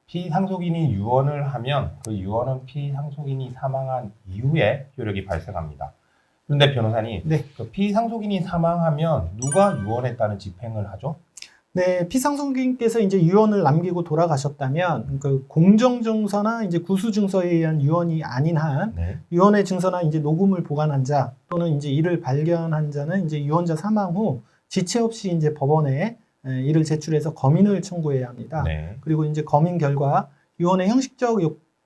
피상속인이 유언을 하면 그 유언은 피상속인이 사망한 이후에 효력이 발생합니다. 그런데 변호사님, 네. 그 피상속인이 사망하면 누가 유언에 따른 집행을 하죠? 네, 피상속인께서 이제 유언을 남기고 돌아가셨다면 그 공정증서나 이제 구수증서에 의한 유언이 아닌 한 네. 유언의 증서나 이제 녹음을 보관한 자 또는 이제 이를 발견한 자는 이제 유언자 사망 후 지체 없이 이제 법원에 이를 제출해서 검인을 청구해야 합니다. 네. 그리고 이제 검인 결과 유언의 형식적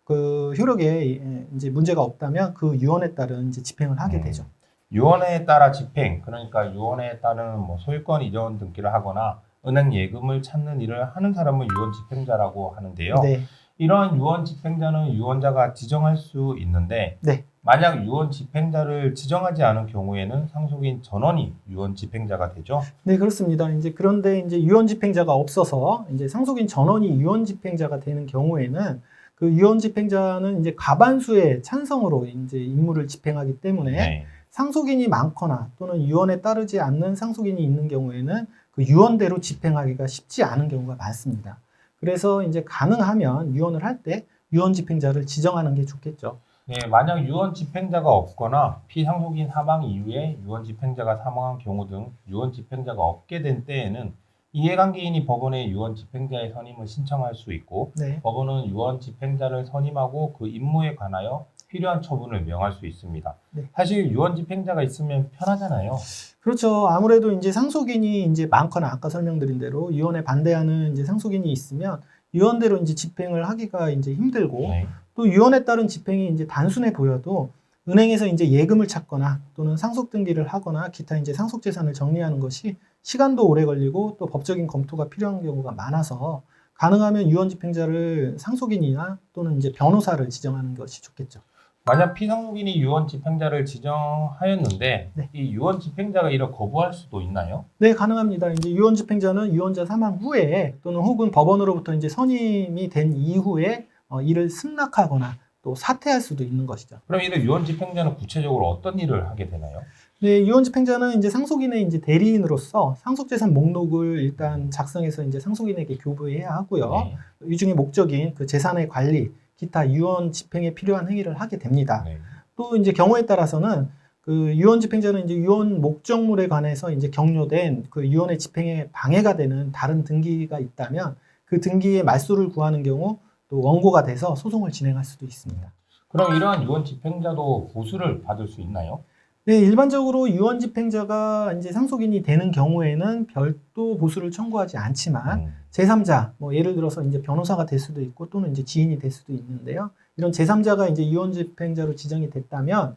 그 효력에 이제 문제가 없다면 그 유언에 따른 이제 집행을 하게 되죠. 유언에 따라 집행, 그러니까 유언에 따른 뭐 소유권 이전 등기를 하거나 은행 예금을 찾는 일을 하는 사람은 유언 집행자라고 하는데요. 네. 이러한 유언 집행자는 유언자가 지정할 수 있는데 네. 만약 유언 집행자를 지정하지 않은 경우에는 상속인 전원이 유언 집행자가 되죠. 네, 그렇습니다. 이제 그런데 이제 유언 집행자가 없어서 이제 상속인 전원이 유언 집행자가 되는 경우에는 그 유언 집행자는 이제 과반수의 찬성으로 이제 임무를 집행하기 때문에 네. 상속인이 많거나 또는 유언에 따르지 않는 상속인이 있는 경우에는 그 유언대로 집행하기가 쉽지 않은 경우가 많습니다. 그래서 이제 가능하면 유언을 할 때 유언 집행자를 지정하는 게 좋겠죠. 네, 만약 유언 집행자가 없거나 피상속인 사망 이후에 유언 집행자가 사망한 경우 등 유언 집행자가 없게 된 때에는 이해관계인이 법원에 유언 집행자의 선임을 신청할 수 있고 네. 법원은 유언 집행자를 선임하고 그 임무에 관하여 필요한 처분을 명할 수 있습니다. 네. 사실 유언 집행자가 있으면 편하잖아요. 그렇죠. 아무래도 이제 상속인이 이제 많거나 아까 설명드린 대로 유언에 반대하는 이제 상속인이 있으면 유언대로 이제 집행을 하기가 이제 힘들고 네. 또 유언에 따른 집행이 이제 단순해 보여도 은행에서 이제 예금을 찾거나 또는 상속 등기를 하거나 기타 이제 상속 재산을 정리하는 것이 시간도 오래 걸리고 또 법적인 검토가 필요한 경우가 많아서 가능하면 유언 집행자를 상속인이나 또는 이제 변호사를 지정하는 것이 좋겠죠. 만약 피상속인이 유언 집행자를 지정하였는데 네. 이 유언 집행자가 이를 거부할 수도 있나요? 네, 가능합니다. 이제 유언 집행자는 유언자 사망 후에 또는 혹은 법원으로부터 이제 선임이 된 이후에 이를 승낙하거나 또 사퇴할 수도 있는 것이죠. 그럼 이를 유언 집행자는 구체적으로 어떤 일을 하게 되나요? 네, 유언 집행자는 이제 상속인의 이제 대리인으로서 상속재산 목록을 일단 작성해서 이제 상속인에게 교부해야 하고요. 네. 이 중에 목적인 그 재산의 관리, 기타 유언 집행에 필요한 행위를 하게 됩니다. 네. 또 이제 경우에 따라서는 그 유언 집행자는 이제 유언 목적물에 관해서 이제 격려된 그 유언의 집행에 방해가 되는 다른 등기가 있다면 그 등기의 말소를 구하는 경우 또 원고가 돼서 소송을 진행할 수도 있습니다. 그럼 이러한 유언 집행자도 보수를 받을 수 있나요? 네, 일반적으로 유언 집행자가 이제 상속인이 되는 경우에는 별도 보수를 청구하지 않지만 제3자, 뭐 예를 들어서 이제 변호사가 될 수도 있고 또는 이제 지인이 될 수도 있는데요. 이런 제3자가 이제 유언 집행자로 지정이 됐다면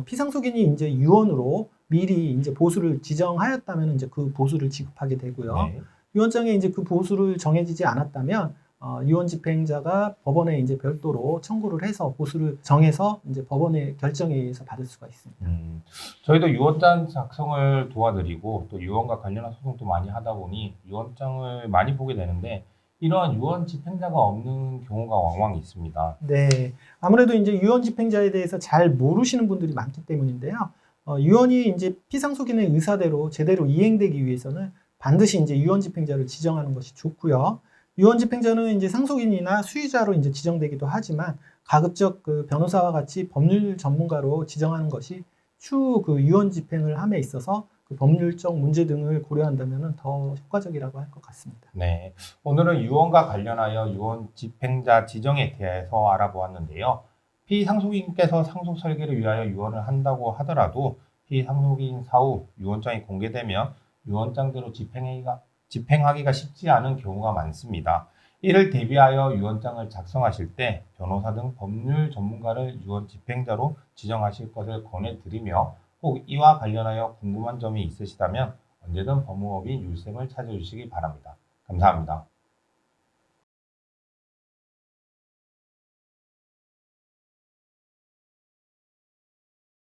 피상속인이 이제 유언으로 미리 이제 보수를 지정하였다면 이제 그 보수를 지급하게 되고요. 네. 유언장에 이제 그 보수를 정해지지 않았다면 유언 집행자가 법원에 이제 별도로 청구를 해서 보수를 정해서 이제 법원의 결정에 의해서 받을 수가 있습니다. 저희도 유언장 작성을 도와드리고 또 유언과 관련한 소송도 많이 하다 보니 유언장을 많이 보게 되는데 이러한 유언 집행자가 없는 경우가 왕왕 있습니다. 네, 아무래도 이제 유언 집행자에 대해서 잘 모르시는 분들이 많기 때문인데요. 유언이 이제 피상속인의 의사대로 제대로 이행되기 위해서는 반드시 이제 유언 집행자를 지정하는 것이 좋고요. 유언 집행자는 이제 상속인이나 수의자로 이제 지정되기도 하지만 가급적 그 변호사와 같이 법률 전문가로 지정하는 것이 추후 그 유언 집행을 함에 있어서 그 법률적 문제 등을 고려한다면 더 효과적이라고 할 것 같습니다. 네, 오늘은 유언과 관련하여 유언 집행자 지정에 대해서 알아보았는데요. 피상속인께서 상속 설계를 위하여 유언을 한다고 하더라도 피상속인 사후 유언장이 공개되면 유언장대로 집행하기가 쉽지 않은 경우가 많습니다. 이를 대비하여 유언장을 작성하실 때 변호사 등 법률 전문가를 유언 집행자로 지정하실 것을 권해드리며 혹 이와 관련하여 궁금한 점이 있으시다면 언제든 법무법인 율쌤을 찾아주시기 바랍니다. 감사합니다.